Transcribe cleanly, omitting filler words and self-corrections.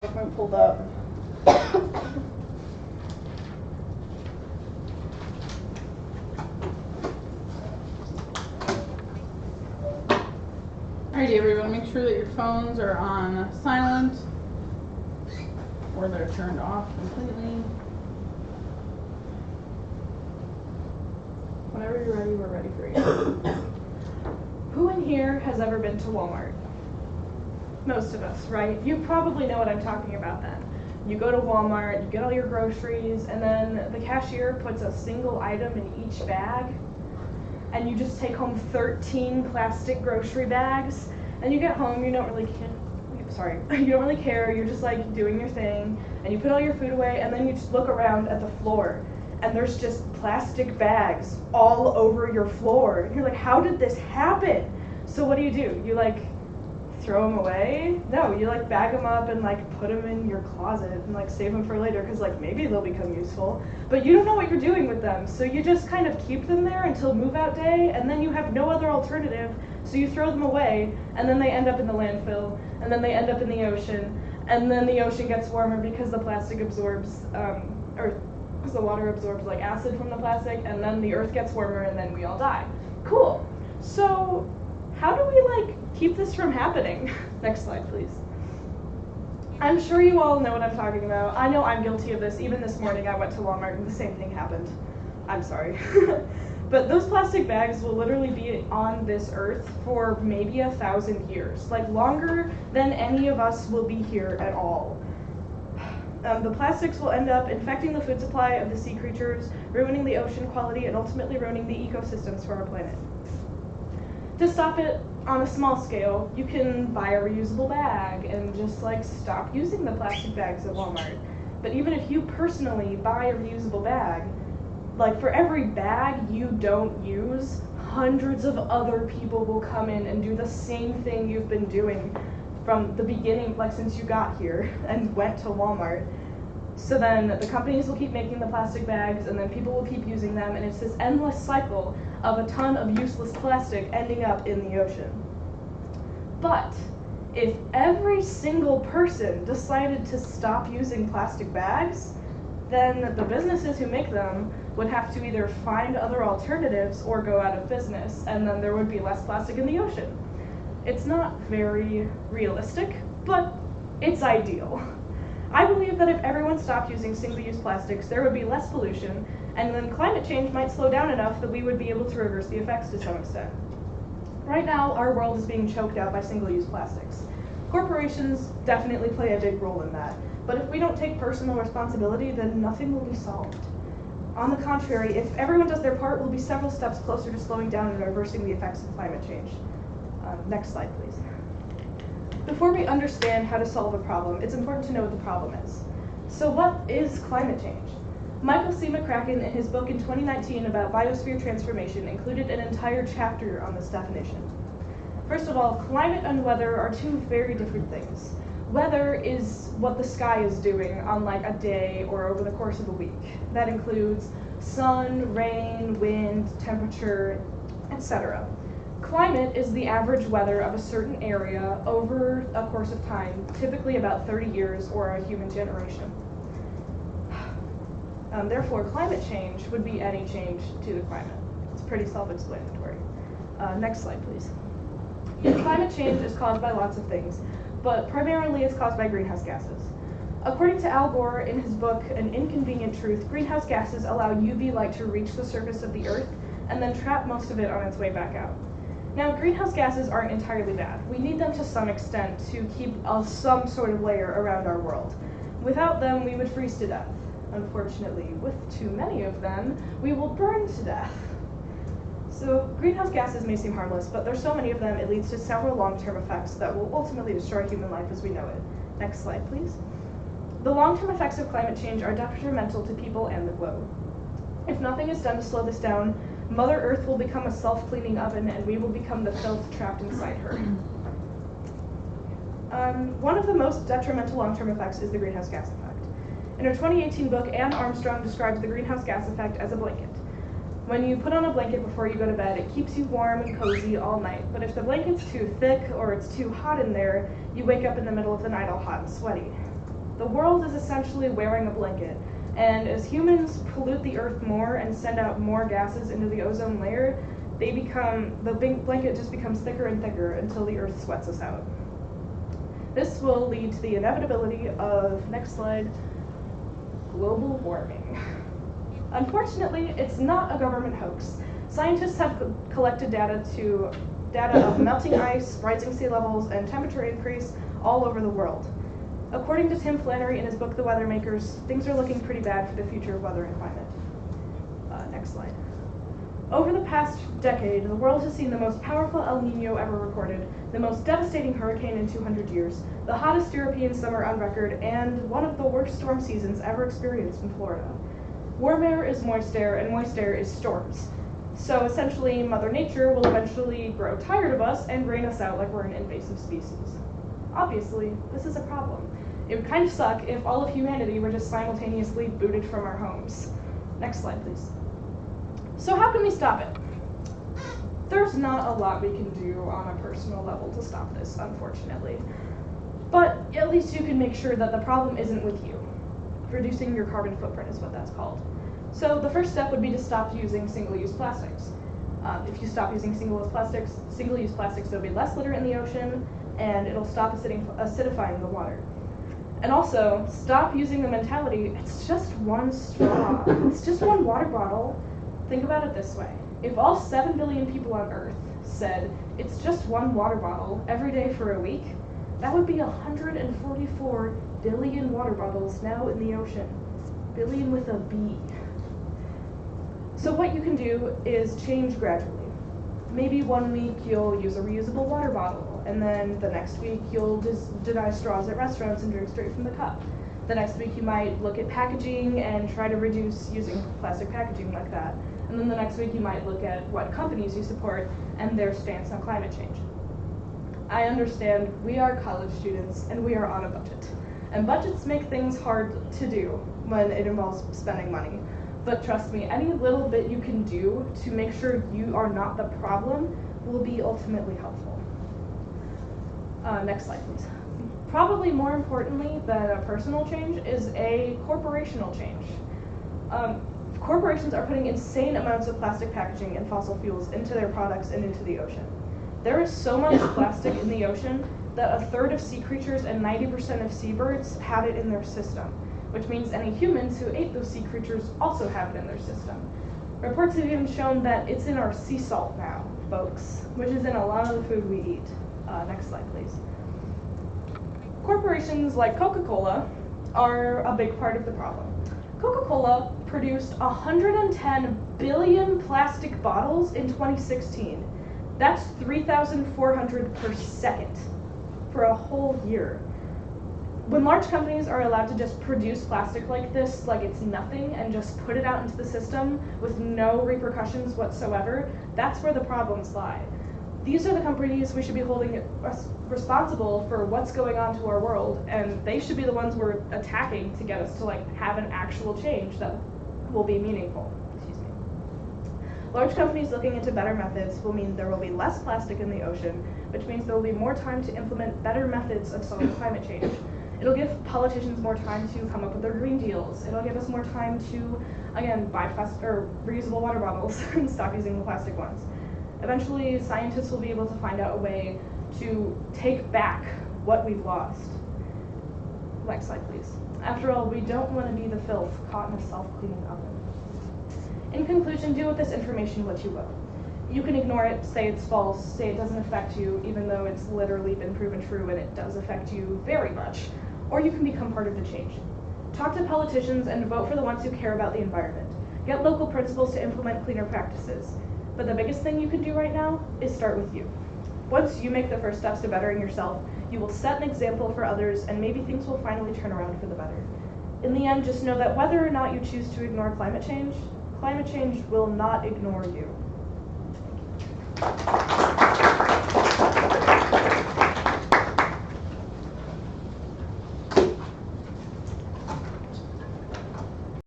I pulled up. Alrighty, everyone, make sure that your phones are on silent or they're turned off completely. Whenever you're ready, we're ready for you. Who in here has ever been to Walmart? Most of us, right? You probably know what I'm talking about then. You go to Walmart, you get all your groceries, and then the cashier puts a single item in each bag, and you just take home 13 plastic grocery bags, and you get home, you don't really care, you're just like doing your thing, and you put all your food away, and then you just look around at the floor, and there's just plastic bags all over your floor. And you're like, how did this happen? So what do? You like throw them away? No, you like bag them up and like put them in your closet and like save them for later because like maybe they'll become useful, but you don't know what you're doing with them, so you just kind of keep them there until move out day, and then you have no other alternative, so you throw them away, and then they end up in the landfill, and then they end up in the ocean, and then the ocean gets warmer because the plastic absorbs or because the water absorbs like acid from the plastic, and then the earth gets warmer, and then we all die. Cool. So how do we like keep this from happening? Next slide, please. I'm sure you all know what I'm talking about. I know I'm guilty of this. Even this morning I went to Walmart and the same thing happened. I'm sorry. But those plastic bags will literally be on this earth for maybe 1,000 years, like longer than any of us will be here at all. The plastics will end up infecting the food supply of the sea creatures, ruining the ocean quality, and ultimately ruining the ecosystems for our planet. To stop it on a small scale, you can buy a reusable bag and just like stop using the plastic bags at Walmart. But even if you personally buy a reusable bag, like for every bag you don't use, hundreds of other people will come in and do the same thing you've been doing from the beginning, like since you got here and went to Walmart. So then the companies will keep making the plastic bags, and then people will keep using them, and it's this endless cycle of a ton of useless plastic ending up in the ocean. But if every single person decided to stop using plastic bags, then the businesses who make them would have to either find other alternatives or go out of business, and then there would be less plastic in the ocean. It's not very realistic, but it's ideal. I believe that if everyone stopped using single-use plastics, there would be less pollution, and then climate change might slow down enough that we would be able to reverse the effects to some extent. Right now, our world is being choked out by single-use plastics. Corporations definitely play a big role in that, but if we don't take personal responsibility, then nothing will be solved. On the contrary, if everyone does their part, we'll be several steps closer to slowing down and reversing the effects of climate change. Next slide, please. Before we understand how to solve a problem, it's important to know what the problem is. So what is climate change? Michael C. McCracken, in his book in 2019 about biosphere transformation, included an entire chapter on this definition. First of all, climate and weather are two very different things. Weather is what the sky is doing on like a day or over the course of a week. That includes sun, rain, wind, temperature, etc. Climate is the average weather of a certain area over a course of time, typically about 30 years or a human generation. Therefore, climate change would be any change to the climate. It's pretty self-explanatory. Next slide, please. Climate change is caused by lots of things, but primarily it's caused by greenhouse gases. According to Al Gore, in his book, An Inconvenient Truth, greenhouse gases allow UV light to reach the surface of the Earth and then trap most of it on its way back out. Now, greenhouse gases aren't entirely bad. We need them to some extent to keep some sort of layer around our world. Without them, we would freeze to death. Unfortunately, with too many of them, we will burn to death. So greenhouse gases may seem harmless, but there's so many of them, it leads to several long-term effects that will ultimately destroy human life as we know it. Next slide, please. The long-term effects of climate change are detrimental to people and the globe. If nothing is done to slow this down, Mother Earth will become a self-cleaning oven, and we will become the filth trapped inside her. One of the most detrimental long-term effects is the greenhouse gas effect. In her 2018 book, Anne Armstrong describes the greenhouse gas effect as a blanket. When you put on a blanket before you go to bed, it keeps you warm and cozy all night. But if the blanket's too thick or it's too hot in there, you wake up in the middle of the night all hot and sweaty. The world is essentially wearing a blanket, and as humans pollute the earth more and send out more gases into the ozone layer, the blanket just becomes thicker and thicker until the earth sweats us out. This will lead to the inevitability of, next slide, global warming. Unfortunately, it's not a government hoax. Scientists have collected data of melting ice, rising sea levels, and temperature increase all over the world. According to Tim Flannery in his book, The Weather Makers, things are looking pretty bad for the future of weather and climate. Next slide. Over the past decade, the world has seen the most powerful El Nino ever recorded, the most devastating hurricane in 200 years, the hottest European summer on record, and one of the worst storm seasons ever experienced in Florida. Warm air is moist air, and moist air is storms. So essentially, Mother Nature will eventually grow tired of us and rain us out like we're an invasive species. Obviously, this is a problem. It would kind of suck if all of humanity were just simultaneously booted from our homes. Next slide, please. So how can we stop it? There's not a lot we can do on a personal level to stop this, unfortunately. But at least you can make sure that the problem isn't with you. Reducing your carbon footprint is what that's called. So the first step would be to stop using single-use plastics. If you stop using single-use plastics, there'll be less litter in the ocean, and it'll stop acidifying the water. And also, stop using the mentality, it's just one straw, it's just one water bottle. Think about it this way. If all 7 billion people on Earth said, it's just one water bottle every day for a week, that would be 144 billion water bottles now in the ocean. Billion with a B. So what you can do is change gradually. Maybe 1 week you'll use a reusable water bottle, and then the next week you'll just deny straws at restaurants and drink straight from the cup. The next week you might look at packaging and try to reduce using plastic packaging like that. And then the next week you might look at what companies you support and their stance on climate change. I understand we are college students and we are on a budget. And budgets make things hard to do when it involves spending money. But trust me, any little bit you can do to make sure you are not the problem will be ultimately helpful. Next slide, please. Probably more importantly than a personal change is a corporational change. Corporations are putting insane amounts of plastic packaging and fossil fuels into their products and into the ocean. There is so much plastic in the ocean that 1/3 of sea creatures and 90% of seabirds have it in their system, which means any humans who ate those sea creatures also have it in their system. Reports have even shown that it's in our sea salt now, folks, which is in a lot of the food we eat. Next slide, please. Corporations like Coca-Cola are a big part of the problem. Coca-Cola produced 110 billion plastic bottles in 2016. That's 3,400 per second for a whole year. When large companies are allowed to just produce plastic like this, like it's nothing, and just put it out into the system with no repercussions whatsoever, that's where the problems lie. These are the companies we should be holding responsible for what's going on to our world, and they should be the ones we're attacking to get us to have an actual change that will be meaningful. Excuse me. Large companies looking into better methods will mean there will be less plastic in the ocean, which means there will be more time to implement better methods of solving climate change. It'll give politicians more time to come up with their green deals. It'll give us more time to, again, buy reusable water bottles and stop using the plastic ones. Eventually, scientists will be able to find out a way to take back what we've lost. Next slide, please. After all, we don't want to be the filth caught in a self-cleaning oven. In conclusion, do with this information what you will. You can ignore it, say it's false, say it doesn't affect you, even though it's literally been proven true and it does affect you very much. Or you can become part of the change. Talk to politicians and vote for the ones who care about the environment. Get local principals to implement cleaner practices. But the biggest thing you can do right now is start with you. Once you make the first steps to bettering yourself, you will set an example for others, and maybe things will finally turn around for the better. In the end, just know that whether or not you choose to ignore climate change will not ignore you. Thank you.